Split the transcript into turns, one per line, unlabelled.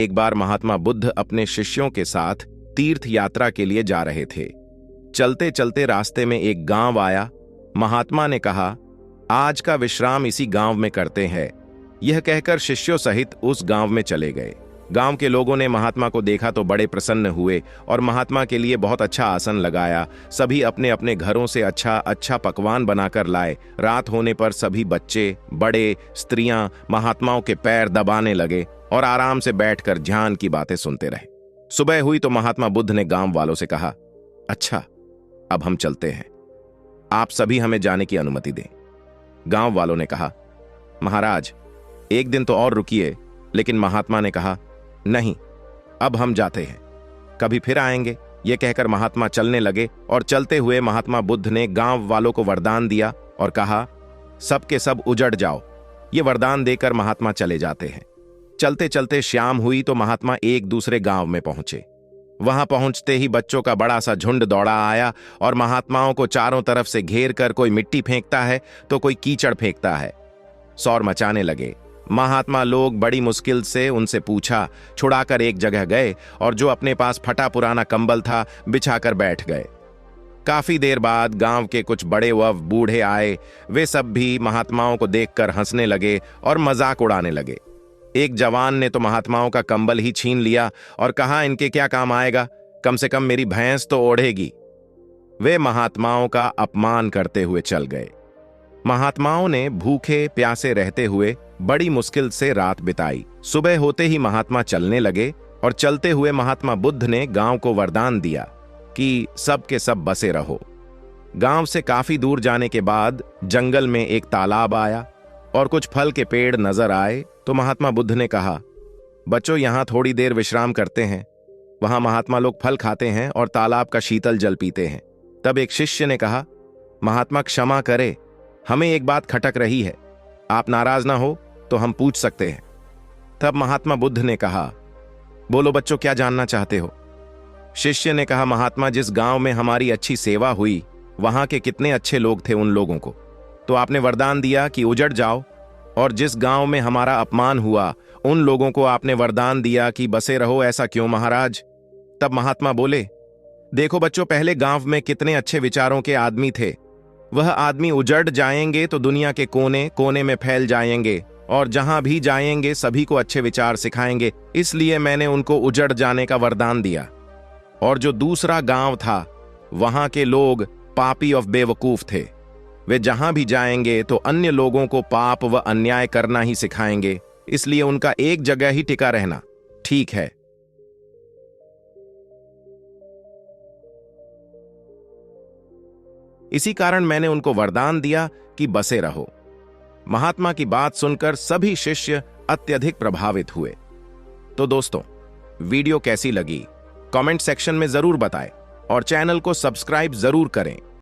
एक बार महात्मा बुद्ध अपने शिष्यों के साथ तीर्थ यात्रा के लिए जा रहे थे। चलते चलते रास्ते में एक गांव आया। महात्मा ने कहा, आज का विश्राम इसी गांव में करते हैं। यह कहकर शिष्यों सहित उस गांव में चले गए। गांव के लोगों ने महात्मा को देखा तो बड़े प्रसन्न हुए और महात्मा के लिए बहुत अच्छा आसन लगाया। सभी अपने अपने घरों से अच्छा अच्छा पकवान बनाकर लाए। रात होने पर सभी बच्चे, बड़े, स्त्रियां महात्माओं के पैर दबाने लगे और आराम से बैठकर ध्यान की बातें सुनते रहे। सुबह हुई तो महात्मा बुद्ध ने गांव वालों से कहा, अच्छा, अब हम चलते हैं। आप सभी हमें जाने की अनुमति दें। गांव वालों ने कहा, महाराज, एक दिन तो और रुकिए। लेकिन महात्मा ने कहा, नहीं, अब हम जाते हैं, कभी फिर आएंगे। यह कहकर महात्मा चलने लगे और चलते हुए महात्मा बुद्ध ने गांव वालों को वरदान दिया और कहा, सब के सब उजड़ जाओ। ये वरदान देकर महात्मा चले जाते हैं। चलते चलते शाम हुई तो महात्मा एक दूसरे गांव में पहुंचे। वहां पहुंचते ही बच्चों का बड़ा सा झुंड दौड़ा आया और महात्माओं को चारों तरफ से घेर कर कोई मिट्टी फेंकता है तो कोई कीचड़ फेंकता है। शोर मचाने लगे। महात्मा लोग बड़ी मुश्किल से उनसे पूछा छुड़ाकर एक जगह गए और जो अपने पास फटा पुराना कंबल था बिछाकर बैठ गए। काफी देर बाद गांव के कुछ बड़े व बूढ़े आए। वे सब भी महात्माओं को देखकर हंसने लगे और मजाक उड़ाने लगे। एक जवान ने तो महात्माओं का कंबल ही छीन लिया और कहा, इनके क्या काम आएगा, कम से कम मेरी भैंस तो ओढ़ेगी। वे महात्माओं का अपमान करते हुए चल गए। महात्माओं ने भूखे प्यासे रहते हुए बड़ी मुश्किल से रात बिताई। सुबह होते ही महात्मा चलने लगे और चलते हुए महात्मा बुद्ध ने गांव को वरदान दिया कि सब के सब बसे रहो। गांव से काफी दूर जाने के बाद जंगल में एक तालाब आया और कुछ फल के पेड़ नजर आए तो महात्मा बुद्ध ने कहा, बच्चों, यहां थोड़ी देर विश्राम करते हैं। वहां महात्मा लोग फल खाते हैं और तालाब का शीतल जल पीते हैं। तब एक शिष्य ने कहा, महात्मा क्षमा करे, हमें एक बात खटक रही है, आप नाराज ना हो तो हम पूछ सकते हैं। तब महात्मा बुद्ध ने कहा, बोलो बच्चों, क्या जानना चाहते हो। शिष्य ने कहा, महात्मा, जिस गांव में हमारी अच्छी सेवा हुई वहां के कितने अच्छे लोग थे, उन लोगों को तो आपने वरदान दिया कि उजड़ जाओ, और जिस गांव में हमारा अपमान हुआ उन लोगों को आपने वरदान दिया कि बसे रहो। ऐसा क्यों महाराज। तब महात्मा बोले, देखो बच्चों, पहले गांव में कितने अच्छे विचारों के आदमी थे। वह आदमी उजड़ जाएंगे तो दुनिया के कोने कोने में फैल जाएंगे और जहां भी जाएंगे सभी को अच्छे विचार सिखाएंगे। इसलिए मैंने उनको उजड़ जाने का वरदान दिया। और जो दूसरा गांव था वहां के लोग पापी और बेवकूफ थे। वे जहां भी जाएंगे तो अन्य लोगों को पाप व अन्याय करना ही सिखाएंगे। इसलिए उनका एक जगह ही टिका रहना ठीक है। इसी कारण मैंने उनको वरदान दिया कि बसे रहो। महात्मा की बात सुनकर सभी शिष्य अत्यधिक प्रभावित हुए। तो दोस्तों, वीडियो कैसी लगी कमेंट सेक्शन में जरूर बताएं और चैनल को सब्सक्राइब जरूर करें।